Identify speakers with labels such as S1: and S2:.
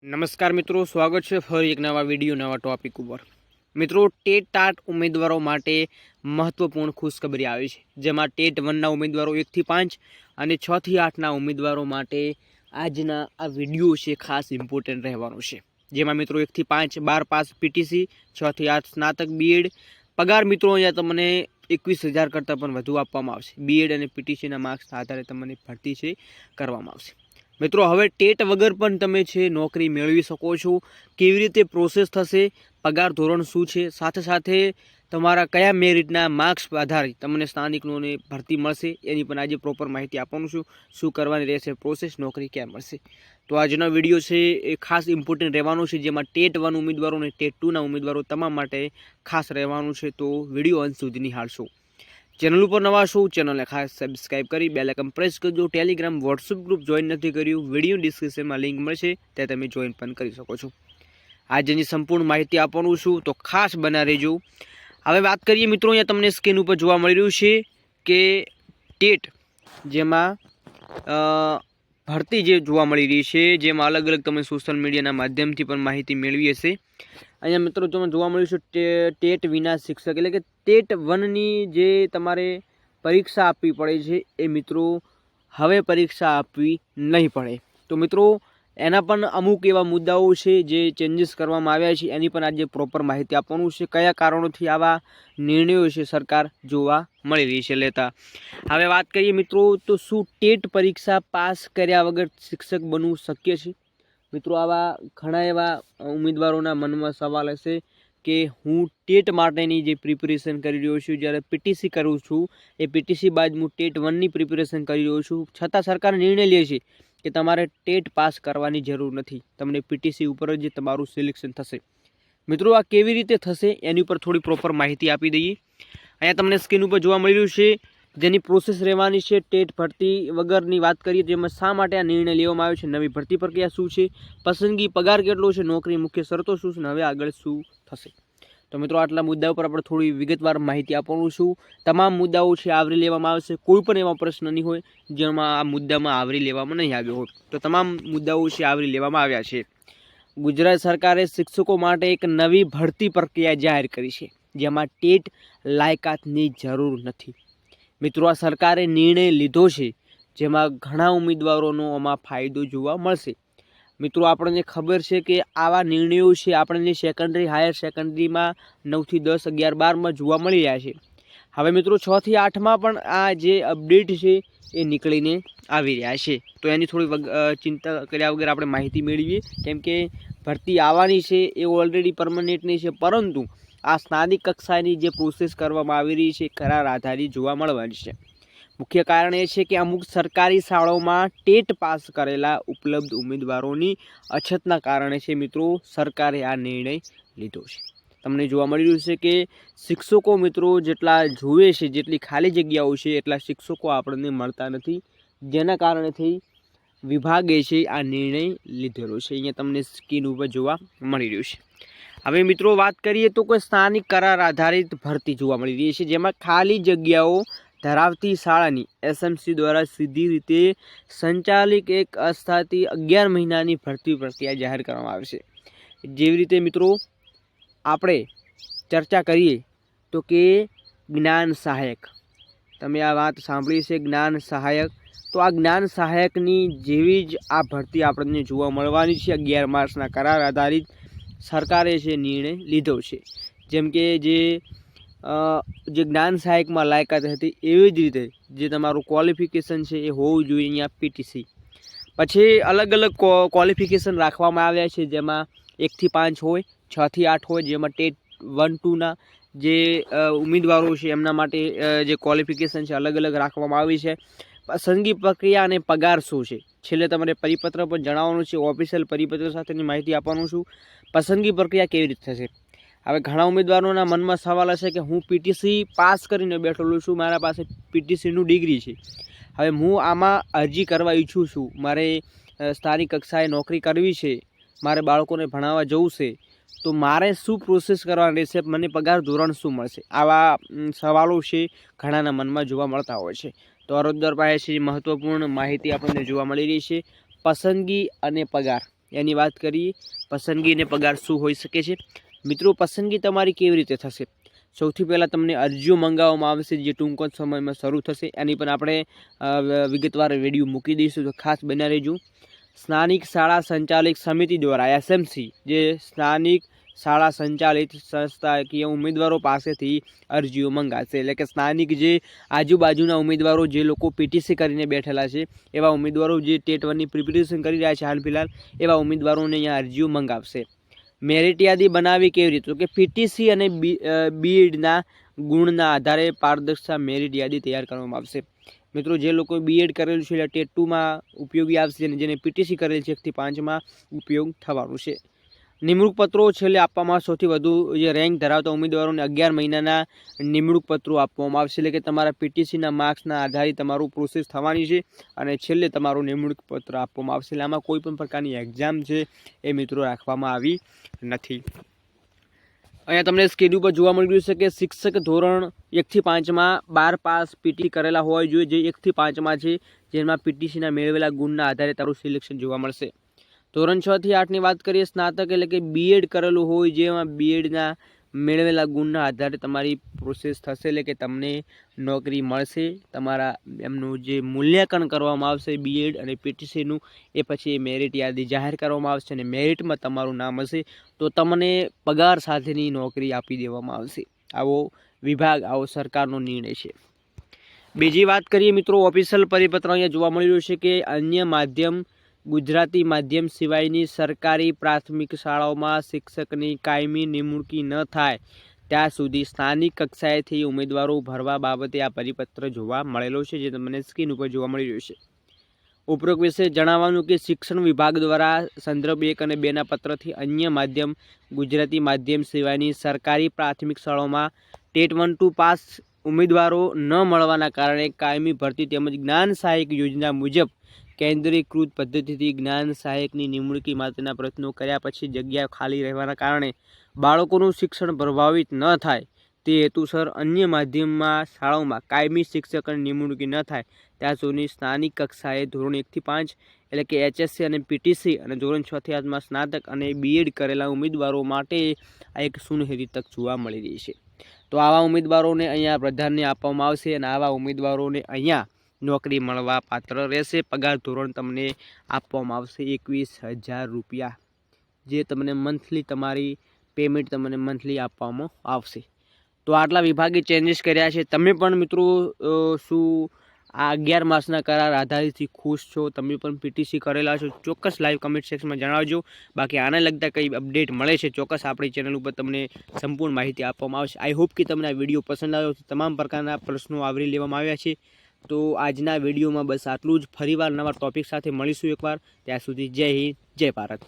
S1: નમસ્કાર મિત્રો, સ્વાગત છે ફરી એક નવા વિડીયો નવા ટોપિક ઉપર। મિત્રો, ટેટ ટાટ ઉમેદવારો માટે મહત્વપૂર્ણ ખુશખબરી આવી છે, જેમાં ટેટ 1ના ઉમેદવારો 1 થી 5 અને 6 થી 8ના ઉમેદવારો માટે આજના આ વિડીયો છે ખાસ ઇમ્પોર્ટન્ટ રહેવાનો છે। જેમાં મિત્રો 1 થી 5 12 પાસ પીટીસી, 6 થી 8 સ્નાતક બીએડ। પગાર મિત્રો અહીંયા તમને 21,000 કરતાં પણ વધુ આપવામાં આવશે। બીએડ અને પીટીસીના માર્ક્સના આધારે તમને ભરતી છે કરવામાં આવશે। મિત્રો, હવે ટેટ વગર પણ તમે છે નોકરી મેળવી શકો છો। કેવી રીતે પ્રોસેસ થશે, પગાર ધોરણ શું છે, સાથે સાથે તમારા કયા મેરિટના માર્ક્સ આધારે તમને સ્થાનિકલોને ભરતી મળશે એની પણ આજે પ્રોપર માહિતી આપવાનું છું। શું કરવાની રહેશે પ્રોસેસ, નોકરી ક્યાં મળશે। તો આજનો વિડીયો છે એ ખાસ ઇમ્પોર્ટન્ટ રહેવાનો છે, જેમાં ટેટ 1 ઉમેદવારો અને ટેટ 2ના ઉમેદવારો તમામ માટે ખાસ રહેવાનું છે। તો વિડીયો અંત સુધી નિહાળશો। ચેનલ ઉપર નવા છો, ચેનલને ખાસ સબસ્ક્રાઇબ કરી બેલ આઇકન પ્રેસ કરજો। ટેલિગ્રામ વોટ્સઅપ ગ્રુપ જોઈન નથી કર્યું, વિડીયો ડિસ્ક્રિપ્શનમાં લિંક મળશે, ત્યાં તમે જોઈન પણ કરી શકો છો। આજની સંપૂર્ણ માહિતી આપવાનું છું, તો ખાસ બના રહેજો। હવે વાત કરીએ મિત્રો, અહીંયા તમને સ્ક્રીન ઉપર જોવા મળી રહ્યું છે કે ટેટ જેમાં ભરતી જે જોવા મળી રહી છે, જેમાં અલગ અલગ તમે સોશિયલ મીડિયાના માધ્યમથી પણ માહિતી મેળવી હશે। અહીંયા મિત્રો તમને જોવા મળ્યું છે ટેટ વિના શિક્ષક, એટલે કે ટેટ 1ની જે તમારે પરીક્ષા આપવી પડે છે એ મિત્રો હવે પરીક્ષા આપવી નહીં પડે। તો મિત્રો એના પણ અમુક એવા મુદ્દાઓ છે જે ચેન્જીસ કરવામાં આવ્યા છે, એની પણ આજે પ્રોપર માહિતી આપવાનું છે। કયા કારણોથી આવા નિર્ણયો છે સરકાર જોવા મળી રહી છે લેતા। હવે વાત કરીએ મિત્રો, તો શું ટેટ પરીક્ષા પાસ કર્યા વગર શિક્ષક બનવું શક્ય છે? મિત્રો, આવા ઘણા એવા ઉમેદવારોના મનમાં સવાલ હશે કે હું ટેટ માટેની જે પ્રિપેરેશન કરી રહ્યો છું, જ્યારે પીટીસી કરું છું, એ પીટીસી બાદ હું ટેટ 1ની પ્રિપેરેશન કરી રહ્યો છું, છતાં સરકાર નિર્ણય લે છે કે તમારે ટેટ પાસ કરવાની જરૂર નથી, તમને પીટીસી ઉપર જ તમારું સિલેક્શન થશે। મિત્રો, આ કેવી રીતે થશે એની ઉપર થોડી પ્રોપર માહિતી આપી દઈએ। અહીંયા તમને સ્ક્રીન ઉપર જોવા મળી રહ્યું છે જેની પ્રોસેસ રહેવાની છે ટેટ ભરતી વગરની વાત કરીએ, જેમાં શા માટે આ નિર્ણય લેવામાં આવ્યો છે, નવી ભરતી પ્રક્રિયા શું છે, પસંદગી પગાર કેટલો છે, નોકરી મુખ્ય શરતો શું છે, હવે આગળ શું થશે। તો મિત્રો, આટલા મુદ્દા ઉપર આપણે થોડી વિગતવાર માહિતી આપવાનું છું। તમામ મુદ્દાઓ છે આવરી લેવામાં આવશે, કોઈ પણ એવા પ્રશ્ન નહીં હોય જેમાં આ મુદ્દામાં આવરી લેવામાં નહીં આવ્યો હોય, તો તમામ મુદ્દાઓ છે આવરી લેવામાં આવ્યા છે। ગુજરાત સરકારે શિક્ષકો માટે એક નવી ભરતી પ્રક્રિયા જાહેર કરી છે, જેમાં ટેટ લાયકાતની જરૂર નથી। મિત્રો, આ સરકારે નિર્ણય લીધો છે જેમાં ઘણા ઉમેદવારોનો આમાં ફાયદો જોવા મળશે। મિત્રો, આપણને ખબર છે કે આવા નિર્ણયો છે આપણને સેકન્ડરી, હાયર સેકન્ડરીમાં 9 થી 10, 11, 12માં જોવા મળી રહ્યા છે। હવે મિત્રો 6 થી 8માં પણ આ જે અપડેટ છે એ નીકળીને આવી રહ્યા છે, તો એની થોડી ચિંતા કર્યા વગર આપણે માહિતી મેળવીએ, કેમ કે ભરતી આવવાની છે એ ઓલરેડી પરમનન્ટની છે, પરંતુ આ સ્નાતક કક્ષાની જે પ્રોસેસ કરવામાં આવી રહી છે કરાર આધારિત જોવા મળવાની છે। મુખ્ય કારણ એ છે કે અમુક સરકારી શાળાઓમાં ટેટ પાસ કરેલા ઉપલબ્ધ ઉમેદવારોની અછતના કારણે છે મિત્રો સરકારે આ નિર્ણય લીધો છે। તમને જોવા મળી રહ્યું છે કે શિક્ષકો મિત્રો જેટલા જોઈએ છે, જેટલી ખાલી જગ્યાઓ છે એટલા શિક્ષકો આપણને મળતા નથી, જેના કારણેથી વિભાગે છે આ નિર્ણય લીધેલો છે। અહીંયા તમને સ્ક્રીન ઉપર જોવા મળી રહ્યું છે। હવે મિત્રો વાત કરીએ તો કોઈ સ્થાનિક કરાર આધારિત ભરતી જોવા મળી રહી છે, જેમાં ખાલી જગ્યાઓ ધરાવતી શાળાની એસએમસી દ્વારા સીધી રીતે સંચાલિત એક અસ્થાયી 11 મહિનાની ભરતી પ્રક્રિયા જાહેર કરવામાં આવે છે। જેવી રીતે મિત્રો આપણે ચર્ચા કરીએ તો કે જ્ઞાન સહાયક, તમે આ વાત સાંભળી છે જ્ઞાન સહાયક, તો આ જ્ઞાન સહાયકની જેવી જ આ ભરતી આપણને જોવા મળવાની છે। 11 માસના કરાર આધારિત સરકારે છે નિર્ણય લીધો છે। જેમ કે જે જ્ઞાન સહાયકમાં લાયકાત હતી એવી જ રીતે જે તમારું ક્વોલિફિકેશન છે એ હોવું જોઈએ અહીંયા પીટીસી, પછી અલગ અલગ ક્વોલિફિકેશન રાખવામાં આવ્યા છે, જેમાં 1 થી 5 હોય, 6 થી 8 હોય, જેમાં ટેટ 1, 2ના જે ઉમેદવારો છે એમના માટે જે ક્વોલિફિકેશન છે અલગ અલગ રાખવામાં આવી છે। પસંદગી પ્રક્રિયા અને પગાર શું છે છેલ્લે તમારે પરિપત્ર પર જણાવવાનું છે, ઓફિશિયલ પરિપત્ર સાથેની માહિતી આપવાનું છું। પસંદગી પ્રક્રિયા કેવી રીતે થશે? હવે ઘણા ઉમેદવારોના મનમાં સવાલ હશે કે હું પીટીસી પાસ કરીને બેઠેલો છું, મારા પાસે પીટીસીનું ડિગ્રી છે, હવે હું આમાં અરજી કરવા ઈચ્છું છું, મારે સ્થાનિક કક્ષાએ નોકરી કરવી છે, મારે બાળકોને ભણાવવા જવું છે, તો મારે શું પ્રોસેસ કરવાની રહેશે, મને પગાર ધોરણ શું મળશે? આવા સવાલો છે ઘણાના મનમાં જોવા મળતા હોય છે। તો અરજદાર પાસે મહત્વપૂર્ણ માહિતી આપણને જોવા મળી રહી છે, પસંદગી અને પગાર। એની વાત કરીએ. પસંદગી અને પગાર શું હોઈ શકે છે? મિત્રો, પસંદગી તમારી કેવી રીતે થશે? સૌથી પહેલાં તમને અરજીઓ મંગાવવામાં આવશે, જે ટૂંક જ સમયમાં શરૂ થશે. એની પણ આપણે વિગતવાર વિડીયો મૂકી દઈશું, તો ખાસ બન્યા રહેજો. સ્થાનિક શાળા સંચાલક સમિતિ દ્વારા SMC, જે સ્થાનિક શાળા સંચાલિત સંસ્થાકીય ઉમેદવારો પાસેથી અરજીઓ મંગાશે. એટલે કે સ્થાનિક જે આજુબાજુના ઉમેદવારો, જે લોકો PTC કરીને બેઠેલા છે, એવા ઉમેદવારો જે ટેટ 1ની પ્રિપેરેશન કરી રહ્યા છે હાલ ફિલહાલ, એવા ઉમેદવારોને અહીંયા અરજીઓ મંગાવશે. મેરિટ યાદી બનાવી કેવી રીતે? તો કે PTC અને BEdના ગુણના આધારે પારદર્શક મેરિટ યાદી તૈયાર કરવામાં આવશે. મિત્રો, જે લોકો BEd કરેલું છે એટલે ટેટ 2માં ઉપયોગી આવશે, અને જેને PTC કરેલ છે 1 થી 5માં ઉપયોગ થવાનું છે. નિમણૂક પત્રો છેલ્લે આપવામાં સૌથી વધુ જે રેન્ક ધરાવતા ઉમેદવારોને 11 મહિનાના નિમણૂક પત્રો આપવામાં આવશે. એટલે કે તમારા PTCના માર્ક્સના આધારે તમારું પ્રોસેસ થવાની છે, અને છેલ્લે તમારું નિમણૂક પત્ર આપવામાં આવશે. એટલે આમાં કોઈ પણ પ્રકારની એક્ઝામ છે એ મિત્રો રાખવામાં આવી નથી. અહીંયા તમને સ્કેડ્યુલ પર જોવા મળી રહ્યું છે કે શિક્ષક ધોરણ 1 થી 5માં 12 પાસ PTC કરેલા હોવા જોઈએ, જે 1 થી 5માં છે, જેમાં PTCના મેળવેલા ગુણના આધારે તારું સિલેક્શન જોવા મળશે. ધોરણ 6 થી 8ની વાત કરીએ, સ્નાતક એટલે કે BEd કરેલું હોય, જેમાં BEdના મેળવેલા ગુણના આધારે તમારી પ્રોસેસ થશે. એટલે કે તમને નોકરી મળશે. તમારા એમનું જે મૂલ્યાંકન કરવામાં આવશે BEd અને PTCનું, એ પછી મેરિટ યાદી જાહેર કરવામાં આવશે, અને મેરિટમાં તમારું નામ હશે તો તમને પગાર સાથેની નોકરી આપી દેવામાં આવશે. આવો વિભાગ, આવો સરકારનો નિર્ણય છે. બીજી વાત કરીએ મિત્રો, ઓફિશિયલ પરિપત્ર અહીંયા જોવા મળી રહ્યું છે કે અન્ય માધ્યમ ગુજરાતી માધ્યમ સિવાયની સરકારી પ્રાથમિક શાળાઓમાં શિક્ષકની કાયમી નિમણૂકી ન થાય ત્યાં સુધી સ્થાનિક કક્ષાએથી ઉમેદવારો ભરવા બાબતે આ પરિપત્ર જોવા મળેલો છે, જે તમને સ્ક્રીન ઉપર જોવા મળી રહ્યું છે. ઉપરોક્ત વિશે જણાવવાનું કે શિક્ષણ વિભાગ દ્વારા સંદર્ભ 1 અને 2ના પત્રથી અન્ય માધ્યમ ગુજરાતી માધ્યમ સિવાયની સરકારી પ્રાથમિક શાળાઓમાં ટેટ 1-2 પાસ ઉમેદવારો ન મળવાના કારણે કાયમી ભરતી તેમજ જ્ઞાન સહાયક યોજના મુજબ કેન્દ્રીકૃત પદ્ધતિથી જ્ઞાન સહાયકની નિમણૂકી માટેના પ્રયત્નો કર્યા પછી જગ્યા ખાલી રહેવાના કારણે બાળકોનું શિક્ષણ પ્રભાવિત ન થાય તે હેતુસર અન્ય માધ્યમમાં શાળાઓમાં કાયમી શિક્ષકની નિમણૂકી ન થાય ત્યાં સુધી સ્થાનિક કક્ષાએ ધોરણ 1 થી 5 એટલે કે HSC અને PTC અને ધોરણ 6 થી 8માં સ્નાતક અને BEd કરેલા ઉમેદવારો માટે આ એક સુનહેરી તક જોવા મળી રહી છે. તો આવા ઉમેદવારોને અહીંયા પ્રાધાન્ય આપવામાં આવશે, અને આવા ઉમેદવારોને અહીંયા નોકરી મળવા પાત્ર રહેશે. પગાર ધોરણ તમને આપવામાં આવશે 21,000 રૂપિયા, જે તમને મંથલી તમારી પેમેન્ટ તમને મંથલી આપવામાં આવશે. તો આટલા વિભાગે ચેન્જીસ કર્યા છે. તમે પણ મિત્રો શું આ 11 માસના કરાર આધારિતથી ખુશ છો? તમે પણ PTC કરેલા છો? ચોક્કસ લાઈવ કમેન્ટ સેક્શનમાં જણાવજો. બાકી આને લગતા કંઈ અપડેટ મળે છે, ચોક્કસ આપણી ચેનલ ઉપર તમને સંપૂર્ણ માહિતી આપવામાં આવશે. આઈ હોપ કે તમને આ વિડીયો પસંદ આવ્યો. તમામ પ્રકારના પ્રશ્નો આવરી લેવામાં આવ્યા છે. તો આજના વિડીયોમાં બસ આટલું જ. ફરીવાર નવા ટોપિક સાથે મળીશું એકવાર. ત્યાં સુધી જય હિન્દ, જય ભારત.